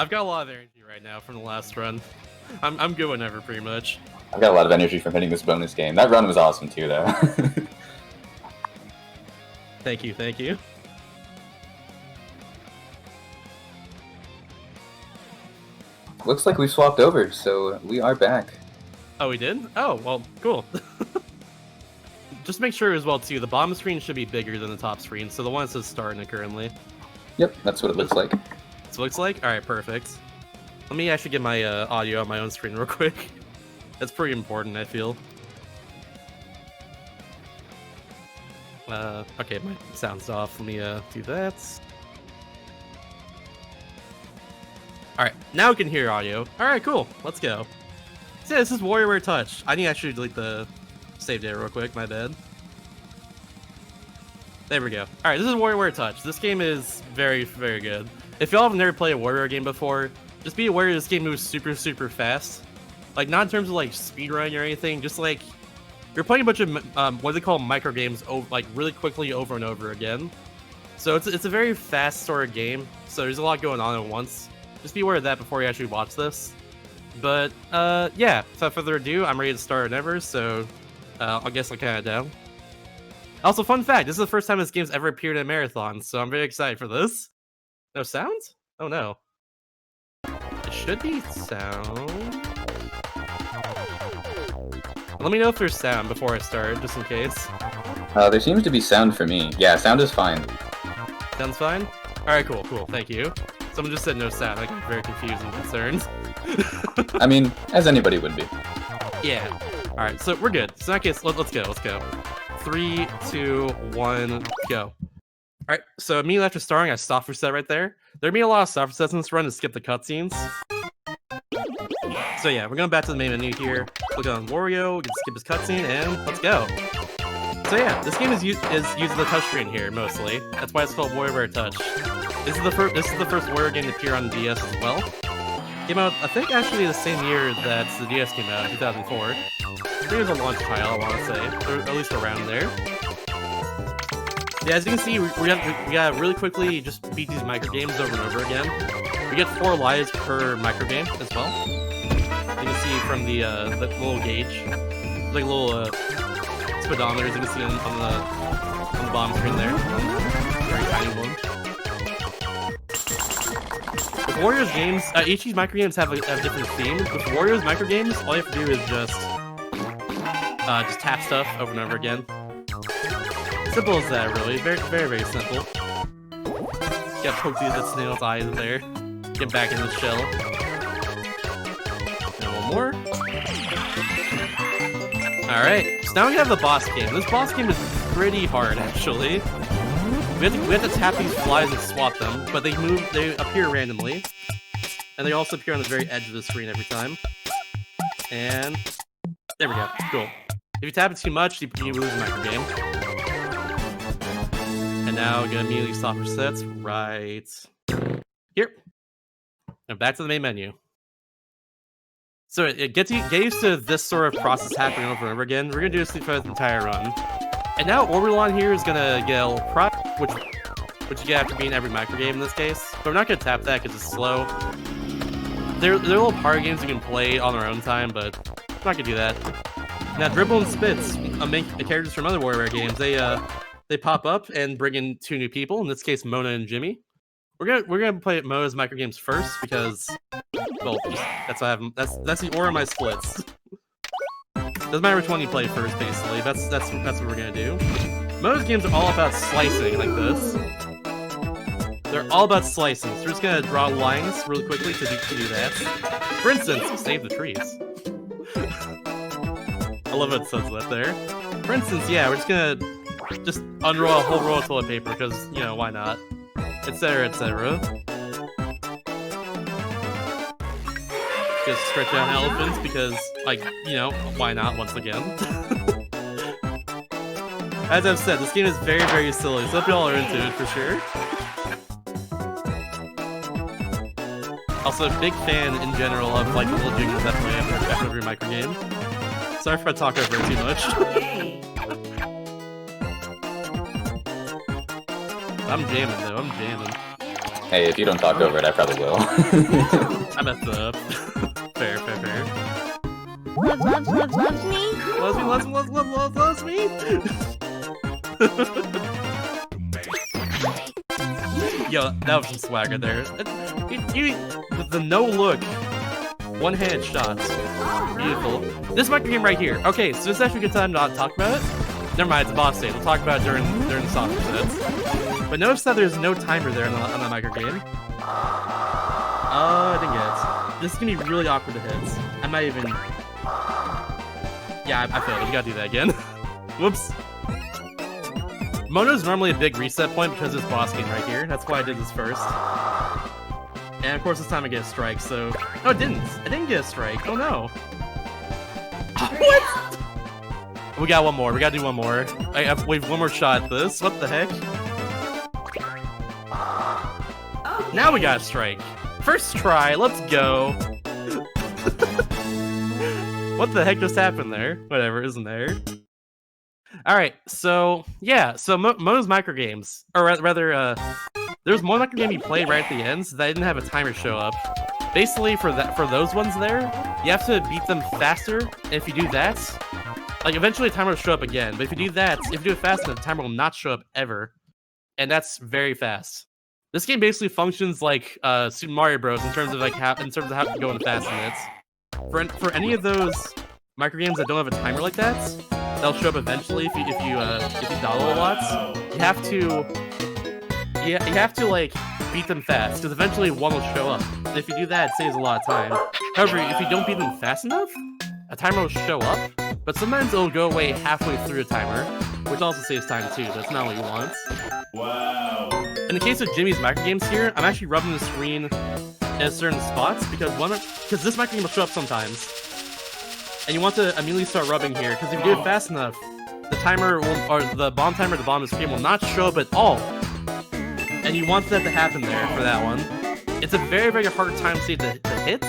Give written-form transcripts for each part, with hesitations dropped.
I've got a lot of energy right now from the last run. I'm good whenever, pretty much. I've got a lot of energy from hitting this bonus game. That run was awesome too, though. Thank you, thank you. Looks like we swapped over, so we are back. Oh, we did? Oh, well, cool. Just make sure as well, too, the bottom screen should be bigger than the top screen, so the one that says start in it currently. Yep, that's what it looks like. That's what it looks like? Alright, perfect. Let me actually get my audio on my own screen real quick. That's pretty important, I feel. Okay, my sound's off. Let me do that. Alright, now we can hear audio. Alright, cool. Let's go. So yeah, this is WarioWare Touch. I need to actually delete the save data real quick, my bad. There we go. Alright, this is WarioWare Touch. This game is very, very good. If y'all have never played a WarioWare game before, just be aware this game moves super, super fast. Like, not in terms of, like, speedrun or anything, just, like, you're playing a bunch of, what they call micro games, like, really quickly over and over again. So it's a very fast sort of game, so there's a lot going on at once. Just be aware of that before you actually watch this. But, yeah, without further ado, I'm ready to start whenever, so I guess I'll count it down. Also, fun fact, this is the first time this game's ever appeared in a marathon, so I'm very excited for this. No sounds? Oh no. It should be sound. Let me know if there's sound before I start, just in case. There seems to be sound for me. Yeah, sound is fine. Sounds fine? Alright, cool, thank you. Someone just said no sound, I got very confused and concerned. I mean, as anybody would be. Yeah. Alright, so we're good. So in that case, let's go. 3, 2, 1, go. Alright, so immediately after starting, I soft reset right there. There'd be a lot of soft resets in this run to skip the cutscenes. So yeah, we're going back to the main menu here. Click on Wario, we can skip his cutscene, and let's go. So yeah, this game is using the touchscreen here, mostly. That's why it's called WarioWare Touch. This is the first Wario game to appear on the DS as well. Came out, I think, actually the same year that the DS came out, in 2004. I think it was a launch title, I want to say, or at least around there. Yeah, as you can see, we gotta really quickly just beat these micro games over and over again. We get 4 lives per micro game as well. You can see from the little gauge, like little speedometer, as you can see on the bottom screen there. Very tiny one. With Wario's games, each of these micro games have different themes. With Wario's micro games, all you have to do is just tap stuff over and over again. Simple as that, really. Very, very, very simple. Gotta poke the snail's eyes in there. Get back in the shell. And one more. Alright, so now we have the boss game. This boss game is pretty hard, actually. We have to tap these flies and swap them, but they appear randomly. And they also appear on the very edge of the screen every time. And there we go. Cool. If you tap it too much, you lose the micro game. And now we're gonna immediately stop resets right here. And back to the main menu. So it get used to this sort of process happening over and over again. We're gonna do this for the entire run. And now Orbulon here is gonna get a little prop, which you get after beating every micro game in this case. But we're not gonna tap that because it's slow. They're little party games you can play on their own time, but I'm not gonna do that. Now Dribble and Spitz, characters from other WarioWare games, they pop up and bring in 2 new people. In this case, Mona and Jimmy. We're gonna play Mona's micro games first because, well, that's the order of my splits. Doesn't matter which one you play first, basically. That's what we're gonna do. Mona's games are all about slicing like this. They're all about slicing. So we're just gonna draw lines really quickly to do that. For instance, save the trees. I love how it says that there. For instance, yeah, we're just gonna unroll a whole roll of toilet paper because, you know, why not? Etc, etc. Just stretch out elephants because, like, you know, why not once again? As I've said, this game is very, very silly, so I hope y'all are into it for sure. Also, a big fan in general of, like, the little jiggles that play after every micro game. Sorry if I talk over it too much. I'm jamming though, I'm jamming. Hey, if you don't talk over it, I probably will. I messed up. Fair. Loves me? Loves me. Yo, that was some swagger there. The no look, one-handed shots, beautiful. This micro game right here. Okay, so this is actually a good time to not talk about it. Never mind, it's a boss stage. We'll talk about it during the soccer sets. But notice that there's no timer there on the micro game. I didn't get it. This is gonna be really awkward to hit. I might even. Yeah, I failed. We gotta do that again. Whoops. Mono's normally a big reset point because of this boss game right here. That's why I did this first. And of course this time I get a strike, so... No, I didn't get a strike. Oh no. What? We got one more. We gotta do one more. We have one more shot at this. What the heck? Now we got a strike. First try, let's go. What the heck just happened there? Whatever, isn't there? Alright, so, yeah, so Mono's microgames, or rather, there was one micro game you played right at the end, so that didn't have a timer show up. Basically, for those ones there, you have to beat them faster, and if you do that, like, eventually a timer will show up again, but if you do that, if you do it fast enough, the timer will not show up ever. And that's very fast. This game basically functions like Super Mario Bros. In terms of how to go in fast minutes. For any of those micro games that don't have a timer like that, they'll show up eventually if you dawdle a lot. You have to like beat them fast because eventually one will show up. And if you do that, it saves a lot of time. However, if you don't beat them fast enough, a timer will show up, but sometimes it'll go away halfway through a timer, which also saves time too. That's not what you want. Wow. In the case of Jimmy's micro games here, I'm actually rubbing the screen in certain spots because this micro game will show up sometimes. And you want to immediately start rubbing here, because if you do it fast enough, the timer or the bomb timer at the bottom of the screen will not show up at all. And you want that to happen there for that one. It's a very, very hard time state to hit,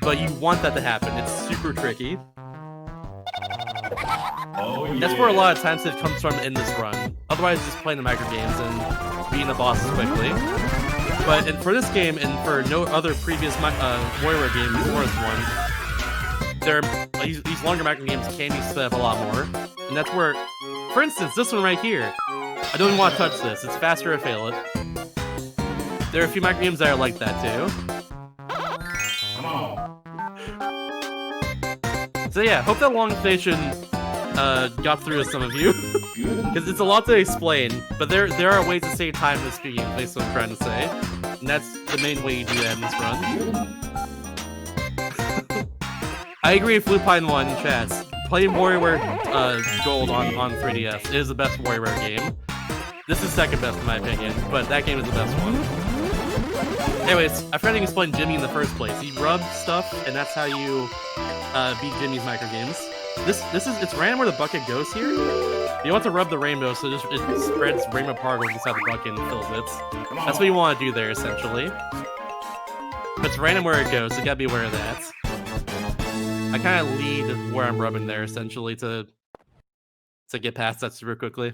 but you want that to happen. It's super tricky. Oh, yeah. That's where a lot of time save comes from in this run. Otherwise, just playing the micro games and beating the bosses quickly. But for this game, and for no other previous WarioWare game before this one, these longer micro games can be sped up a lot more. And that's where, for instance, this one right here, I don't even want to touch this. It's faster to fail it. There are a few micro games that are like that too. Come on. So yeah, hope that long station got through to some of you. Because it's a lot to explain, but there are ways to save time in this game, based on what I'm trying to say. And that's the main way you do that in this run. I agree with Lupine1 in chat. Playing WarioWare Gold on 3DS is the best WarioWare game. This is second best in my opinion, but that game is the best one. Anyways, I forgot to explain Jimmy in the first place. He rubs stuff, and that's how you beat Jimmy's micro games. It's random where the bucket goes here. You want to rub the rainbow so it spreads rainbow particles inside the bucket and fills it. That's what you want to do there, essentially. But it's random where it goes, so you gotta be aware of that. I kind of lead where I'm rubbing there, essentially, to get past that super quickly.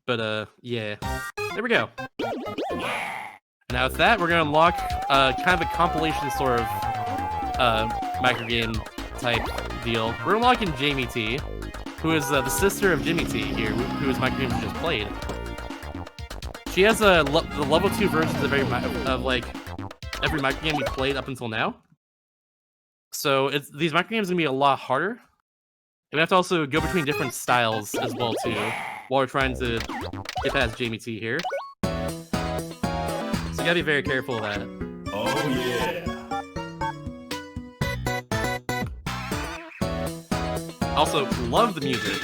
But, yeah. There we go. Now with that, we're gonna unlock kind of a compilation sort of micro game type deal. We're unlocking Jamie T, who is the sister of Jimmy T here, who is micro games we just played. She has the level 2 versions of every micro game we played up until now. So these micro games are gonna be a lot harder. And we have to also go between different styles as well too, while we're trying to get past Jamie T here. So you gotta be very careful of that. Oh yeah. Also, love the music.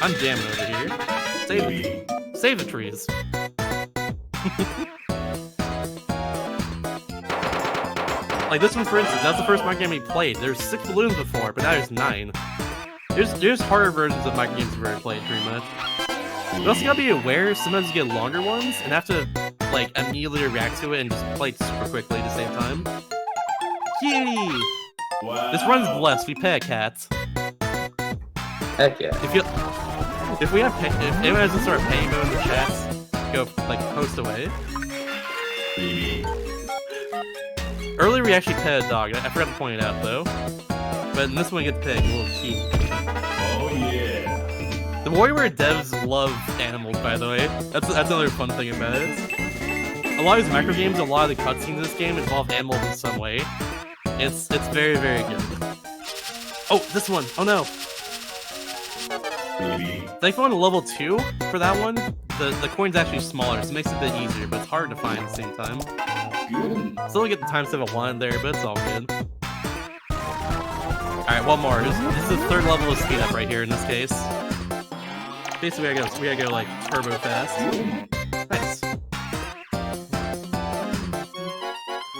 I'm jamming over here. Save the trees. Like this one, for instance, that's the first micro game we played. There's 6 balloons before, but now there's 9. There's harder versions of micro games we've already played, pretty much. You also gotta be aware, sometimes you get longer ones, and have to, like, immediately react to it and just play it super quickly at the same time. Kitty! Wow. This run's blessed, we pay a cat. Heck yeah. If anyone has to start paying mode in the chat, go go like post away. Baby. Earlier we actually pet a dog. I forgot to point it out though. But in this one, you get to pick a little cute. Oh yeah. The WarioWare devs love animals, by the way. That's another fun thing about it. A lot of these micro games, a lot of the cutscenes in this game involve animals in some way. It's very, very good. Oh, this one. Oh no. Baby. Thankfully on level 2 for that one, the coin's actually smaller, so it makes it a bit easier, but it's hard to find at the same time. Good. Still get the time step of 1 there, but it's all good. Alright, one more. This is the third level of speed up right here in this case. Basically, we gotta go like turbo fast. Nice.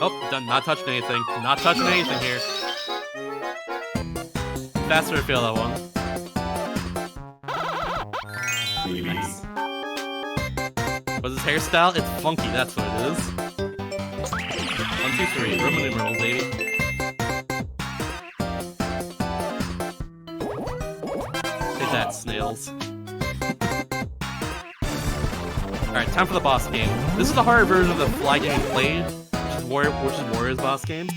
Oh, done. Not touching anything. Not touching anything here. Faster to fail that one. Baby. Nice. What's his hairstyle? It's funky, that's what it is. 1, 2, 3. Roman numerals, baby. Take that, snails. Alright, time for the boss game. This is the harder version of the fly game we played, which is Wario's boss game.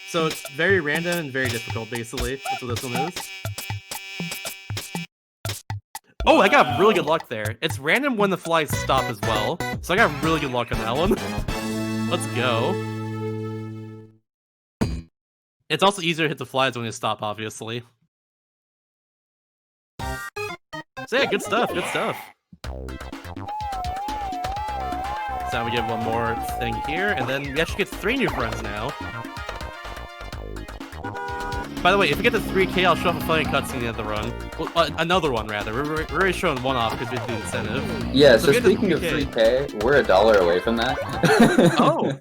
So it's very random and very difficult, basically. That's what this one is. Oh, I got really good luck there. It's random when the flies stop as well, so I got really good luck on that one. Let's go. It's also easier to hit the flies when they stop, obviously. So yeah, good stuff, good stuff. So now we get one more thing here, and then we actually get 3 new friends now. By the way, if we get to 3K, I'll show off a funny cutscene at the end of the run. Well, another one, rather. We're already showing one off because we did the incentive. Yeah, so speaking of 3K, we're $1 away from that. Oh!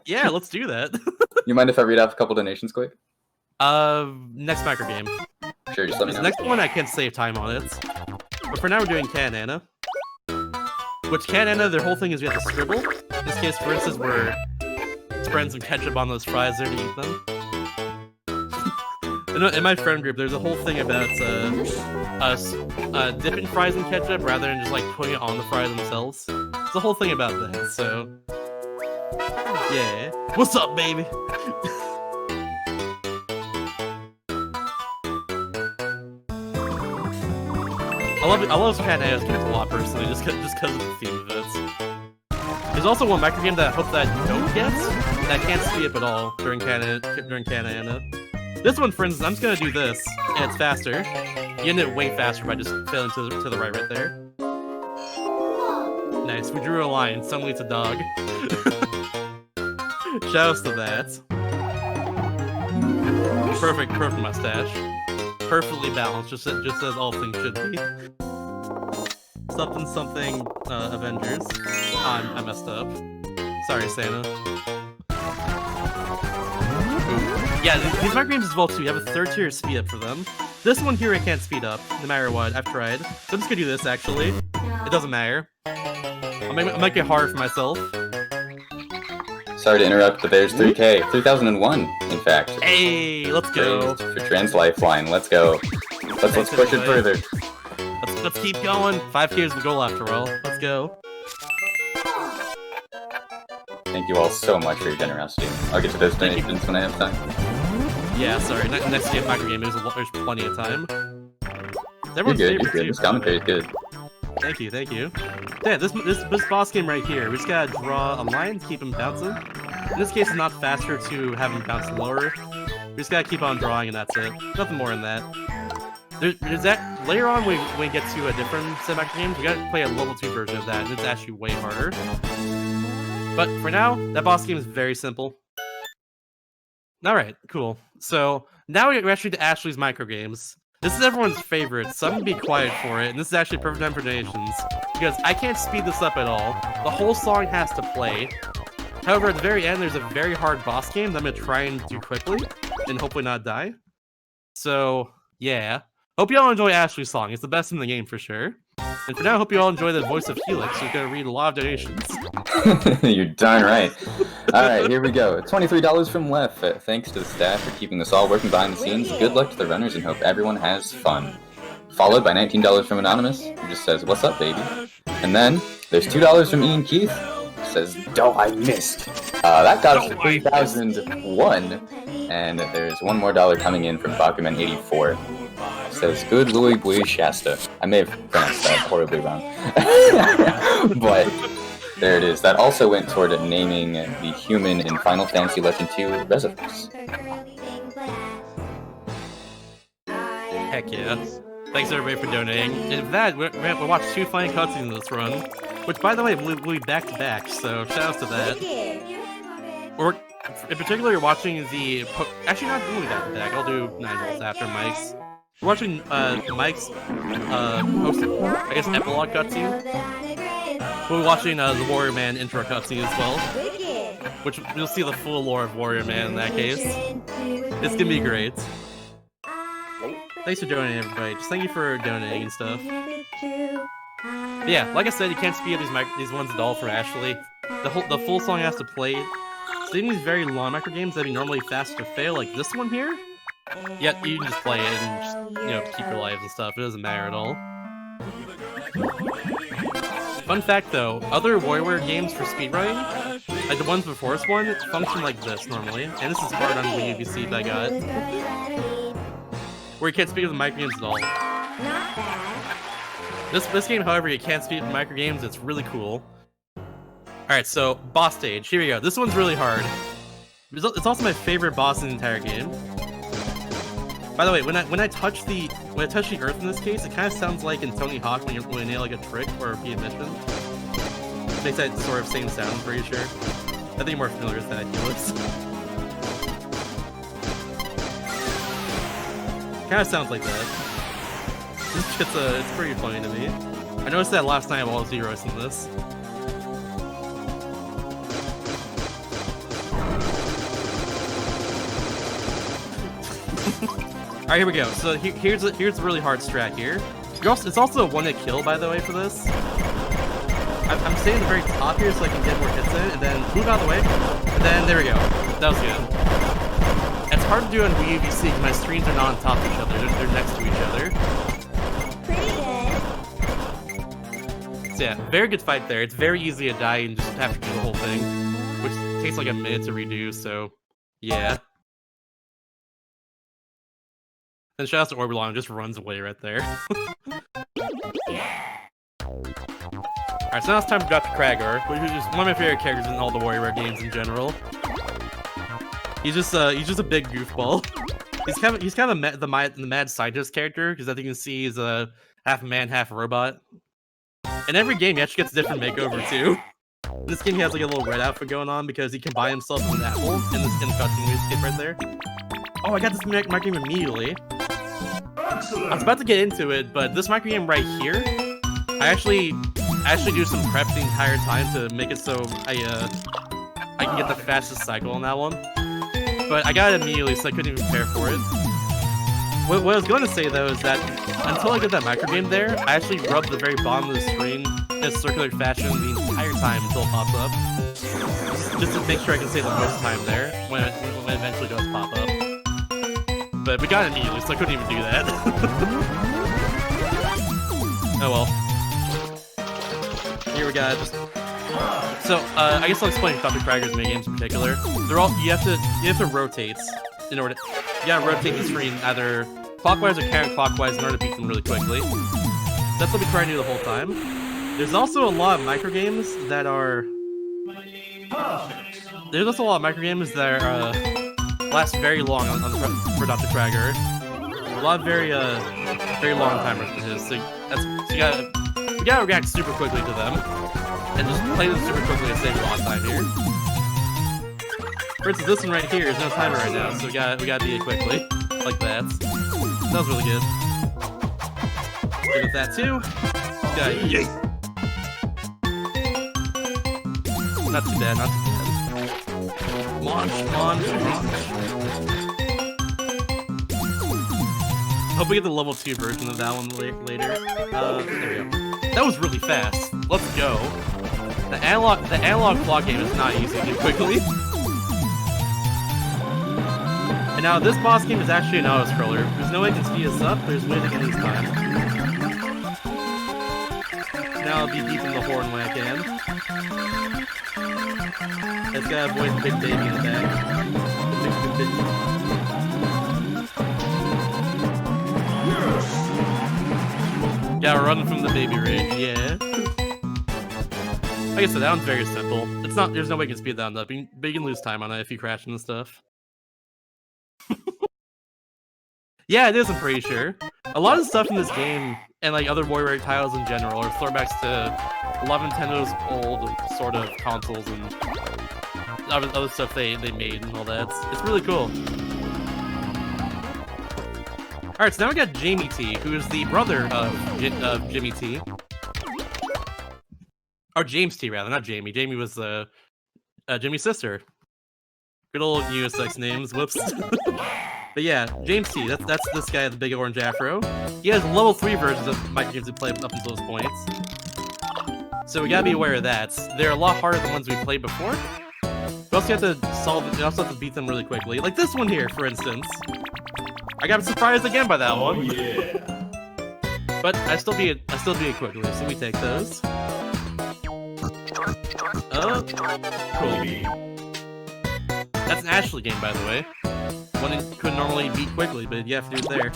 Yeah, let's do that. You mind if I read off a couple donations quick? Next micro game. Sure, just let me The know. next one I can't save time on it. But for now, we're doing Can Anna. Which Can Anna, their whole thing is we have to scribble. In this case, for instance, we're spreading some ketchup on those fries there to eat them. In my friend group, there's a whole thing about us dipping fries in ketchup rather than just like putting it on the fries themselves. There's a whole thing about that, so yeah. What's up, baby? I love Can Anna's games a lot personally, just because of the theme of it. There's also one micro game that I hope that you don't get that can't speed up at all during Can Anna. This one, for instance, I'm just gonna do this, and it's faster. You end it way faster by just failing to the right there. Nice, we drew a line, suddenly it's a dog. Shoutouts to that. Perfect mustache. Perfectly balanced, just as all things should be. Something, Avengers. I messed up. Sorry, Santa. Yeah, these micro games as well too. You have a 3rd tier speed up for them. This one here I can't speed up, no matter what. I've tried. So I'm just gonna do this actually. It doesn't matter. I'll make it hard for myself. Sorry to interrupt, but there's 3K. 3001, in fact. Hey, let's go. For Trans Lifeline, let's go. Let's push it further. Let's keep going. 5K is the goal after all. Let's go. Thank you all so much for your generosity. I'll get to those donations when I have time. Yeah, sorry. Next game, micro game, there's plenty of time. You're good. This commentary is good. Thank you. Yeah, this boss game right here, we just gotta draw a line to keep him bouncing. In this case, it's not faster to have him bounce lower. We just gotta keep on drawing and that's it. Nothing more than that. There's that later on when we get to a different set of micro games, we gotta play a level 2 version of that, and it's actually way harder. But for now, that boss game is very simple. Alright, cool. So, now we're actually to Ashley's micro games. This is everyone's favorite, so I'm gonna be quiet for it, and this is actually perfect time for donations. Because I can't speed this up at all. The whole song has to play. However, at the very end, there's a very hard boss game that I'm gonna try and do quickly, and hopefully not die. So, yeah. Hope you all enjoy Ashley's song. It's the best in the game for sure. And for now, I hope you all enjoy the voice of Helix, who's gonna read a lot of donations. You're darn right. Alright, here we go. $23 from Lef. Thanks to the staff for keeping this all working behind the scenes. Good luck to the runners and hope everyone has fun. followed by $19 from Anonymous, who just says, "What's up, baby?" And then there's $2 from Ian Keith, who says, "Don't I missed." That got us to 3,001, and there's one more dollar coming in from Bakuman84. Says, "Good Louis Boy Shasta." I may have pronounced that horribly wrong, but there it is. That also went toward naming the human in Final Fantasy Legend 2 Reservoirs. Heck yeah. Thanks everybody for donating. And with that, we watched 2 fine cutscenes in this run, which by the way, we'll be back to back, so shout outs to that. Or, in particular, you're watching the... Actually, not really back to back, I'll do 9 volts after Mike's. We're watching Mike's posted, I guess, epilogue cutscene. We'll be watching the Warrior Man intro cutscene as well, which you'll see the full lore of Warrior Man in that case. It's gonna be great. Thanks for donating, everybody. Just thank you for donating and stuff. But yeah, like I said, you can't speed up these ones at all for Ashley. The full song has to play. So in these very long micro games that'd be normally fast to fail, like this one here. Yeah, you can just play it and just, you know, keep your lives and stuff. It doesn't matter at all. Fun fact though, other WarioWare games for speedrunning, like the ones before this one, function like this normally. And this is hard on Wii UVC that I got. Where you can't speed with the micro games at all. This game, however, you can't speed with micro games. It's really cool. Alright, so boss stage. Here we go. This one's really hard. It's also my favorite boss in the entire game. By the way, when I touch the earth in this case, it kind of sounds like in Tony Hawk when you nail like a trick or a mission. It makes that sort of same sound, I'm pretty sure. I think you're more familiar with that, Felix. Kind of sounds like that. It's pretty funny to me. I noticed that last night while I was de-roasting this. Alright, here we go. So here's a really hard strat here. It's also a one-hit kill, by the way, for this. I'm staying at the very top here so I can get more hits in, and then move out of the way. And then, there we go. That was good. It's hard to do on Wii UVC because my screens are not on top of each other. They're next to each other. Pretty good. So yeah, very good fight there. It's very easy to die and just have to do the whole thing, which takes like a minute to redo, so yeah. And shout out to Orbulon, just runs away right there. Alright, so now it's time for Dr. Kragor, which is one of my favorite characters in all the WarioWare games in general. He's just a big goofball. He's kind of the mad scientist character, because as you can see, he's a half man, half robot. In every game, he actually gets a different makeover too. In this game, he has like a little red outfit going on because he combined himself with an apple in the cutscene we skipped right there. Oh, I got this micro game immediately. I was about to get into it, but this micro game right here, I actually do some prep the entire time to make it so I can get the fastest cycle on that one. But I got it immediately, so I couldn't even prepare for it. What I was going to say though is that until I get that micro game there, I actually rubbed the very bottom of the screen in a circular fashion the entire time until it pops up, just to make sure I can save the most time there when it eventually does pop up. But we got it immediately, so I couldn't even do that. Oh well. Here we got just... So, I guess I'll explain Dr. Kragor's minigames in particular. They're all... You have to rotate in order to... You gotta rotate the screen either clockwise or counterclockwise in order to beat them really quickly. That's what we try to do the whole time. There's also a lot of micro games that are... There's also a lot of micro games that are... last very long for Dr. Kragor. A lot of very long timers for his. So you gotta react super quickly to them, and just play them super quickly to save a lot of time here. For instance, this one right here is no timer right now, so we gotta do it quickly, like that. That was really good. Good with that too. Yay! Not too bad. Not too bad. Launch. Hope we get the level 2 version of that one later. There we go. That was really fast. Let's go. The analog clock game is not easy to do quickly. And now this boss game is actually an auto-scroller. There's no way it can speed us up, there's a way to end this time. now I'll be beeping the horn when I can. It's gotta avoid the big baby in the back. Gotta run from the baby rage, yeah. Like I said, that one's very simple. It's not. There's no way you can speed that one up. But you can lose time on it if you crash and stuff. Yeah, it is, I'm pretty sure. A lot of stuff in this game, and like other WarioWare titles in general, are throwbacks to a lot of Nintendo's old sort of consoles and other stuff they made and all that. It's really cool. Alright, so now we got Jamie T, who is the brother of Jimmy T. Or James T, rather, not Jamie. Jamie was Jimmy's sister. Good old unisex names, whoops. But yeah, James T, that's this guy with the big orange afro. He has level 3 versions of Mike James we played up until this point. So we gotta be aware of that. They're a lot harder than ones we played before. We also have to we also have to beat them really quickly. Like this one here, for instance. I got surprised again by that one. Yeah. But I still beat it quickly, so we take those. Oh, cool. That's an Ashley game, by the way. One you couldn't normally beat quickly, but you have to do it there.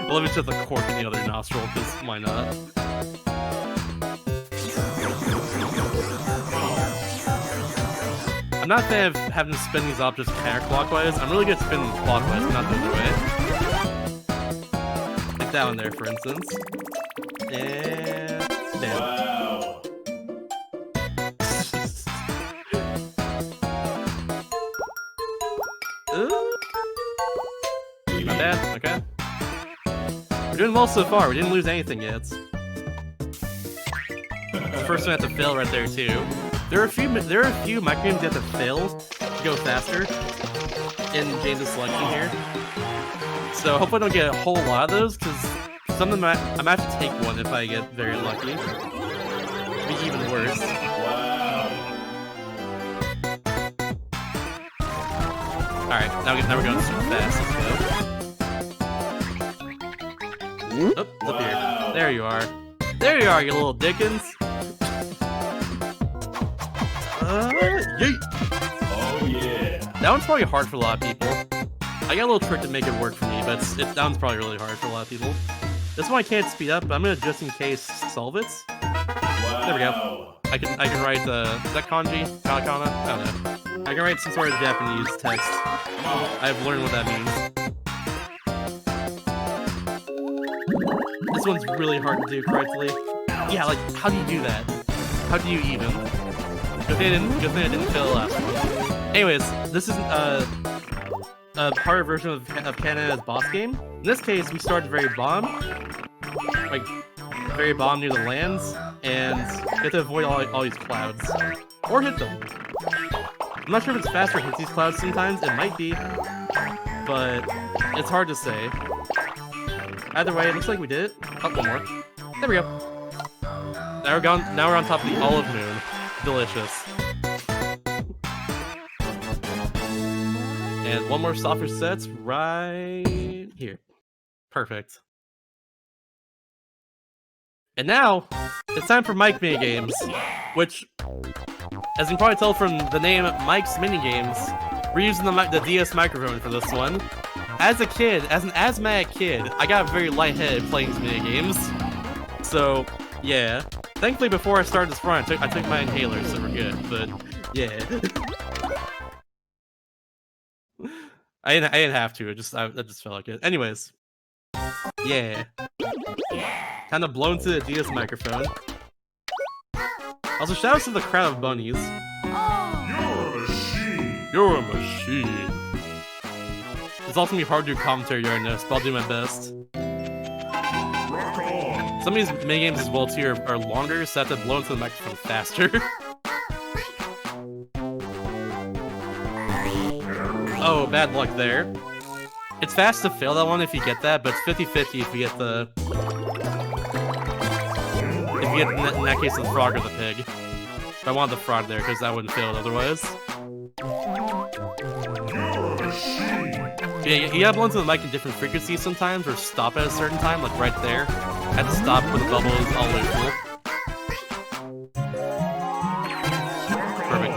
Well, let me just the cork in the other nostril, because why not? I'm not a fan of having to spin these objects counterclockwise. I'm really good at spinning clockwise, but not the other way. Like that one there, for instance. And... damn. Wow. Not bad, okay. We're doing well so far, we didn't lose anything yet. The first one had to fail right there too. There are a few microgames that have to fail to go faster in James' selection here. So hopefully I don't get a whole lot of those, because some of them I might have to take one if I get very lucky. It'd be even worse. Wow. Alright, now we're going super fast. Let's go. Oh, it's up here. There you are. There you are, you little Dickens. Yeet. Oh yeah. That one's probably hard for a lot of people. I got a little trick to make it work for me, but that one's probably really hard for a lot of people. This one I can't speed up, but I'm gonna just in case solve it. Wow. There we go. I can write is that kanji? Katakana? I don't know. I can write some sort of Japanese text. I've learned what that means. This one's really hard to do correctly. Yeah, like, how do you do that? How do you even? Good thing I didn't fail the last one. Anyways, this is a harder version of Canada's boss game. In this case, we start at the very bottom, like very bottom near the lands, and you have to avoid all these clouds, or hit them. I'm not sure if it's faster to hit these clouds sometimes. It might be, but it's hard to say. Either way, it looks like we did it. Oh, one more. There we go. Now we're on top of the olive moon. Delicious. And one more softer set's right here. Perfect. And now, it's time for Mike Minigames, which, as you can probably tell from the name Mike's Minigames, we're using the DS microphone for this one. As a kid, as an asthmatic kid, I got very lightheaded playing these minigames. So, yeah. Thankfully, before I started this run, I took my inhaler, so we're good, but, yeah. I didn't have to, I just felt like it. Anyways. Yeah. Kind of blown to the DS microphone. Also, shout out to the crowd of bunnies. You're a machine. You're a machine. It's also gonna be hard to do commentary during this, but I'll do my best. Rock on. Some of these minigames as well too are longer, so I have to blow into the microphone faster. Oh, bad luck there. It's fast to fail that one if you get that, but it's 50-50 if you get the... If you get, in that case, the frog or the pig. But I wanted the frog there, because that wouldn't fail otherwise. Yeah, you gotta blow into the mic in different frequencies sometimes, or stop at a certain time, like right there. Had to stop for the bubble is all the way cool. Perfect.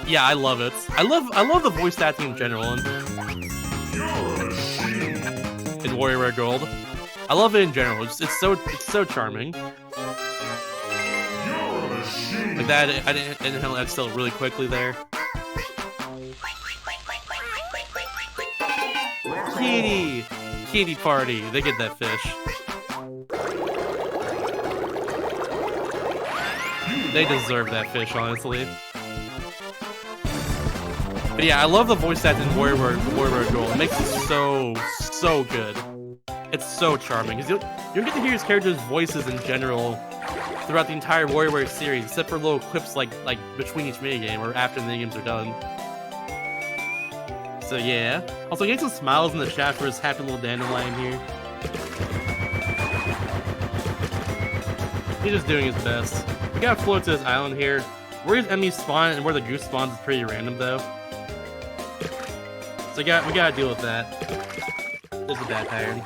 Yeah, I love it. I love the voice acting in general in WarioWare Gold. I love it in general. It's so charming. Like that, I didn't handle that still really quickly there. Kitty party. They get that fish. They deserve that fish, honestly. But yeah, I love the voice acting in WarioWare Gold. It makes it so good. It's so charming because you get to hear his characters' voices in general throughout the entire WarioWare series, except for little clips like between each minigame or after the minigames are done. So yeah. Also, getting some smiles in the chat for his happy little dandelion here. He's just doing his best. We gotta float to this island here. Where his enemies spawn and where the goose spawns is pretty random though. So we gotta deal with that. There's a bad pattern.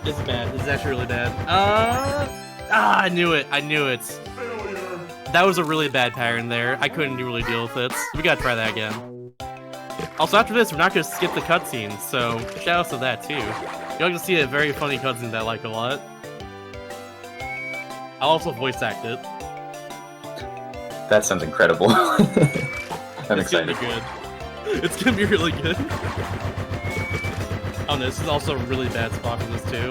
This is bad. This is actually really bad. I knew it. That was a really bad pattern there. I couldn't really deal with it. We gotta try that again. Also, after this, we're not gonna skip the cutscenes, so shout out to that too. You'll get to see a very funny cutscene that I like a lot. I'll also voice act it. That sounds incredible. I'm excited. It's gonna be good. It's gonna be really good. Oh no, this is also a really bad spot for this too.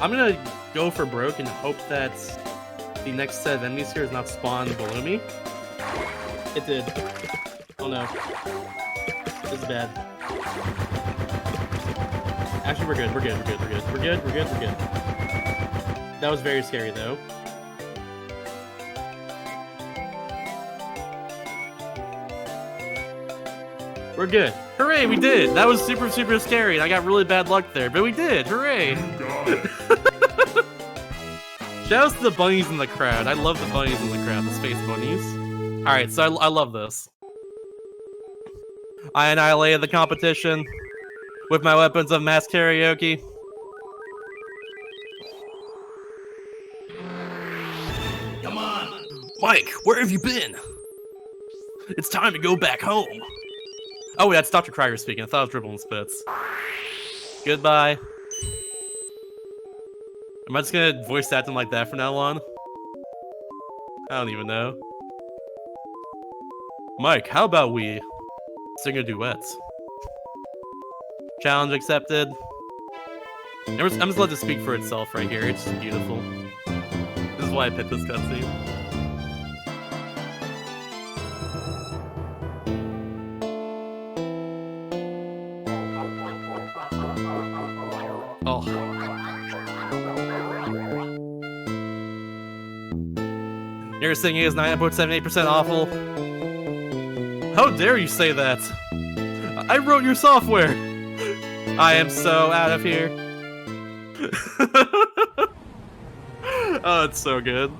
I'm gonna go for broke and hope that the next set of enemies here is not spawned below me. It did. Oh no. This is bad. Actually, we're good. We're good. That was very scary though. We're good. Hooray, we did! That was super scary, and I got really bad luck there, but we did! Hooray! Shout out to the bunnies in the crowd. I love the bunnies in the crowd, the space bunnies. Alright, so I love this. I annihilated the competition with my weapons of mass karaoke. Come on! Mike, where have you been? It's time to go back home. Oh, that's Dr. Krieger speaking. I thought it was Dribble and Spits. Goodbye. Am I just gonna voice act him like that from now on? I don't even know. Mike, how about we sing a duet? Challenge accepted. I'm just let this speak for itself right here. It's just beautiful. This is why I picked this cutscene. Oh. Your singing is 9.78% awful. How dare you say that? I wrote your software! I am so out of here. Oh, it's so good.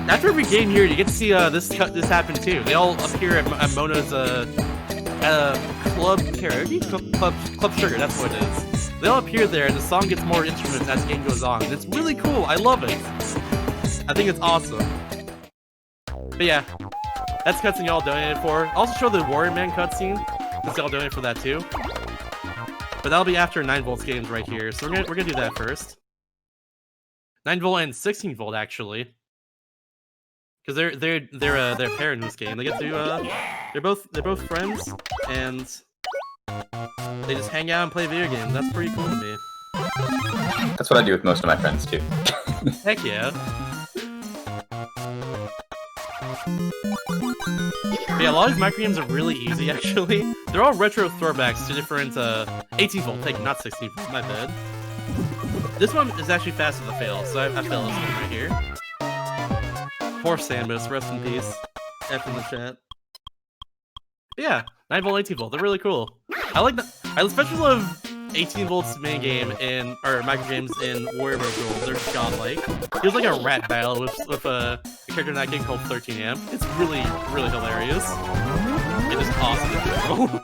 After every game here, you get to see this happen too. They all appear at Mona's Club Karaoke? Club Sugar, that's what it is. They all appear there, and the song gets more instruments as the game goes on. It's really cool. I love it. I think it's awesome. But yeah, that's the cutscene y'all donated for. I'll also show the Warrior Man cutscene, since y'all donated for that too. But that'll be after 9V games right here, so we're gonna do that first. 9V and 16V actually, because they're a pair in this game. They get to they're both friends, and they just hang out and play video games. That's pretty cool to me. That's what I do with most of my friends too. Heck yeah. But yeah, a lot of these microgames are really easy, actually. They're all retro throwbacks to different 18V, not 16V, my bad. This one is actually faster to fail, so I failed this one right here. Poor Samus, rest in peace. F in the chat. But yeah, 9V, 18V, they're really cool. I like that. I especially love 18V minigame or microgames in WarioWare Gold. They're godlike. There's like a rat battle with a character in that game called 13am. It's really hilarious. It is awesome.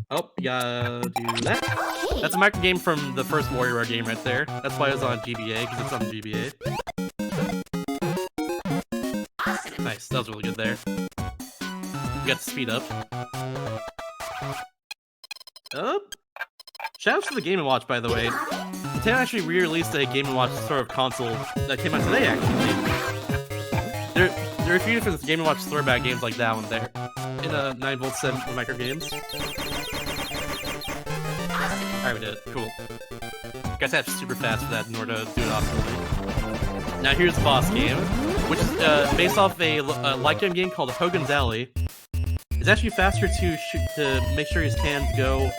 Oh, you gotta do that. That's a micro game from the first WarioWare game right there. That's why it was on GBA, because it's on GBA. Nice, that was really good there. You got to speed up. Shoutouts to the Game & Watch, by the way. Nintendo actually re-released a Game & Watch sort of console that came out today, actually. There are a few different Game & Watch throwback games like that one there. In a 9V set micro games. Alright, we did it. Cool. Guys have super fast for that in order to do it optimally. Now here's the boss game, which is based off a light gun game called Hogan's Alley. It's actually faster to shoot to make sure his cannons go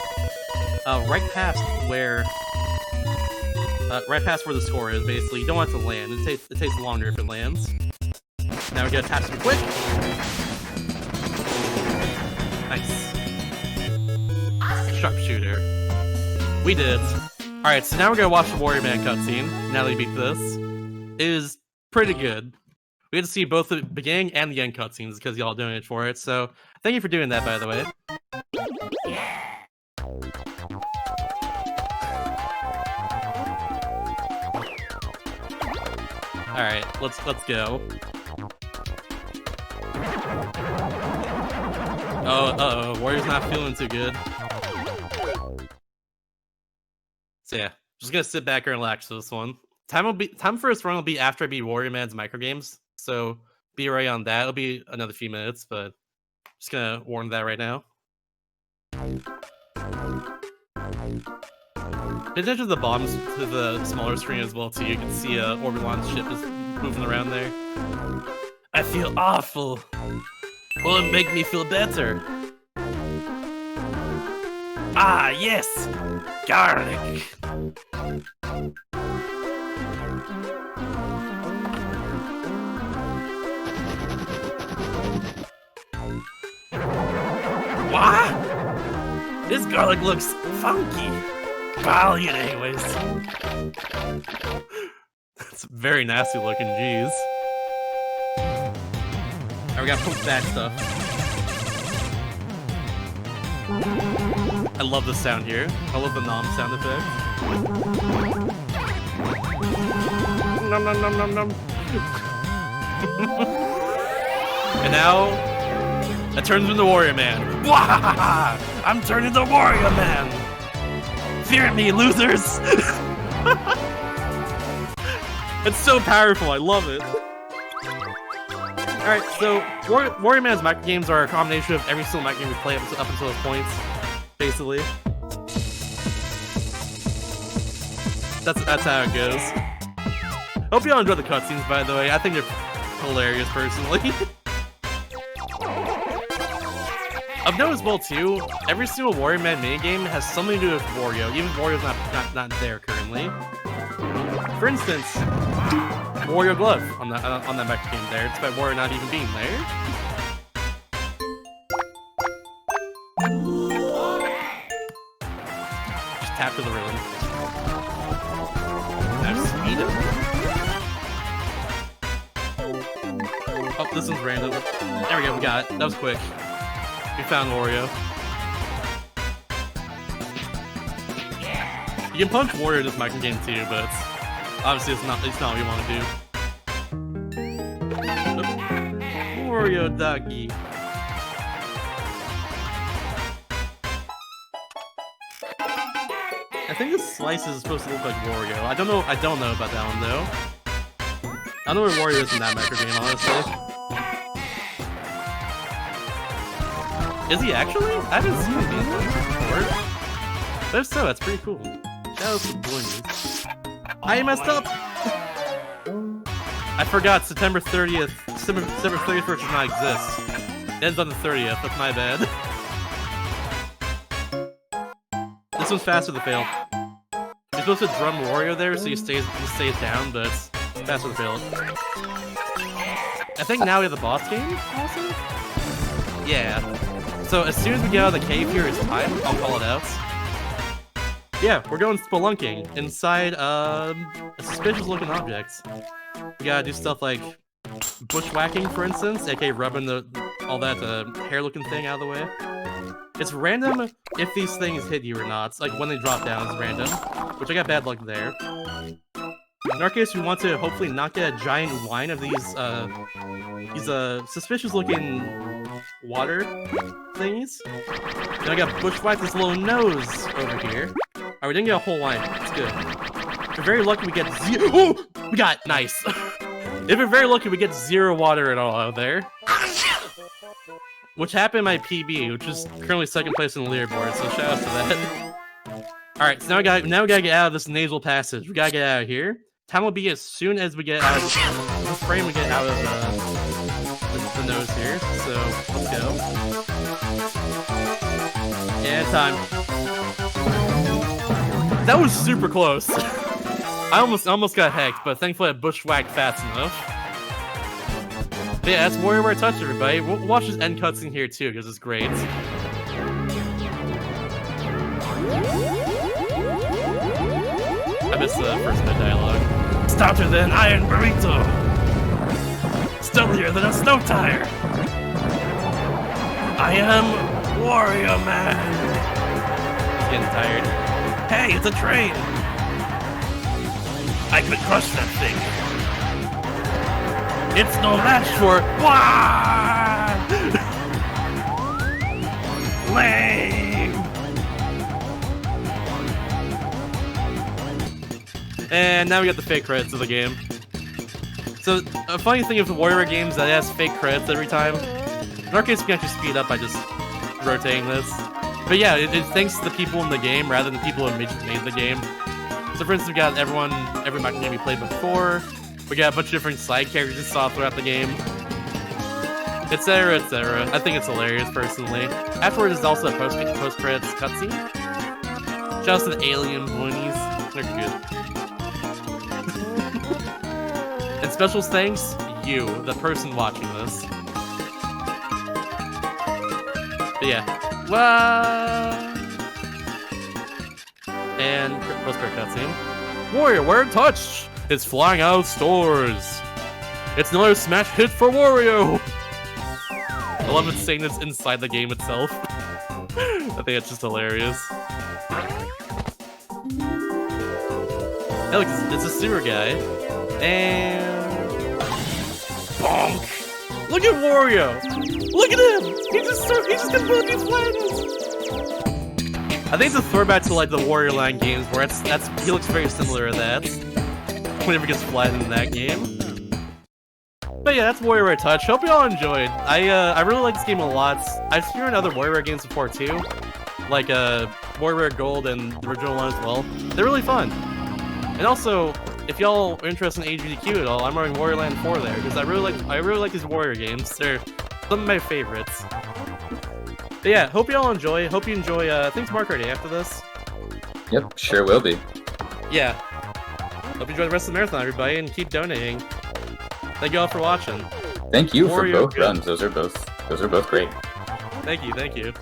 right past where the score is. Basically, you don't want it to land. It takes longer if it lands. Now we gotta tap some quick. Nice. Sharpshooter. We did. Alright, so now we're gonna watch the Warrior Man cutscene. Now that we beat this. It is pretty good. We get to see both the beginning and the end cutscenes because y'all donated for it, so thank you for doing that, by the way. Alright, let's go. Oh, Warrior's not feeling too good. So yeah, just gonna sit back and relax for this one. Time for this run will be after I beat Warrior Man's micro games, so be ready on that. It'll be another few minutes, but just gonna warn that right now. Pay attention to the bombs to the smaller screen as well too. You can see Orbulon's ship is moving around there. I feel awful. Will it make me feel better? Ah, yes! Garlic! What? This garlic looks funky. I'll eat it anyways. That's very nasty looking, jeez. Alright, we gotta pump that stuff. I love the sound here. I love the nom sound effect. Nom nom nom nom nom. And now, it turns into Warrior Man. I'm turning into Warrior Man. Fear me, losers. It's so powerful. I love it. Alright, so Warrior Man's micro games are a combination of every single micro game we play up until those points, basically. That's how it goes. Hope y'all enjoy the cutscenes, by the way. I think they're hilarious, personally. I've noticed as well too, every single Warrior Man minigame has something to do with Wario, even if Wario's not there currently. For instance, Wario Glove on that mech game there, despite Wario not even being there. Just tap to the rhythm. Now speed up. Oh, this one's random. There we go, we got it. That was quick. We found Wario. You can punch Wario in this micro game too, but obviously it's not what you want to do. Wario doggy. I think this slice is supposed to look like Wario. I don't know about that one though. I don't know where Wario is in that micro game, honestly. Is he actually? I haven't seen him being before. But if so, that's pretty cool. That was blingy. I messed up! I forgot September 30th. September 31st does not exist. It ends on the 30th, that's my bad. This one's faster to fail. You're supposed to drum Wario there so he stays down, but it's faster to fail. I think now we have the boss game, also? Yeah. So as soon as we get out of the cave here, it's time. I'll call it out. Yeah, we're going spelunking inside a suspicious looking object. We gotta do stuff like bushwhacking, for instance, aka rubbing all that hair-looking thing out of the way. It's random if these things hit you or not. Like when they drop down, it's random, which I got bad luck there. In our case, we want to hopefully not get a giant line of these suspicious-looking water thingies. Then I got bushwhacked this little nose over here. Alright, we didn't get a whole line. It's good. If we're very lucky, we get zero. Oh, we got nice. If we're very lucky, we get 0 water at all out there. Which happened in my PB, which is currently 2nd place in the leaderboard. So shout out to that. All right, so now we gotta get out of this nasal passage. We gotta get out of here. Time will be as soon as we get out of the frame. We get out of the nose here. So let's go. And time. That was super close. I almost got hacked, but thankfully I bushwhacked fast enough. But yeah, that's WarioWare Touch, everybody. We'll watch this end cutscene here too, because it's great. I missed the first bit dialogue. Stouter than an iron burrito. Stubblier than a snow tire. I am Wario Man. Getting tired. Hey, it's a train. I could crush that thing. It's no match for lame. And now we got the fake credits of the game. So a funny thing of the WarioWare games that it has fake credits every time. In our case, we can actually speed up by just rotating this. But yeah, it's thanks to the people in the game rather than the people who made the game. So for instance, we got every Michael game we played before. We got a bunch of different side characters you saw throughout the game. Etc, etc. I think it's hilarious, personally. Afterwards, there's also a post-credits cutscene. Shouts to the alien boonies. They're good. And special thanks, you, the person watching this. But yeah. Well... And post-credit cutscene. WarioWare Touch! It's flying out of stores! It's another smash hit for Wario! I love it saying this inside the game itself. I think it's just hilarious. Hey, look, it's a sewer guy. And... bonk! Look at Wario! Look at him! He just completely flattened! I think it's a throwback to like the Wario Land games where he looks very similar to that. Whenever he gets flattened in that game. But yeah, that's WarioWare Touch. Hope you all enjoyed. I really like this game a lot. I've seen other WarioWare games before too, like WarioWare Gold and the original one as well. They're really fun. And also, if y'all are interested in HBDQ at all, I'm running Wario Land 4 there because I really like these Wario games. They're some of my favorites. But yeah, hope you all enjoy. Hope you enjoy. I think it's Mark Day after this. Yep, sure will be. Yeah. Hope you enjoy the rest of the marathon, everybody, and keep donating. Thank you all for watching. Thank you for Wario both good. runs. Those are both great. Thank you.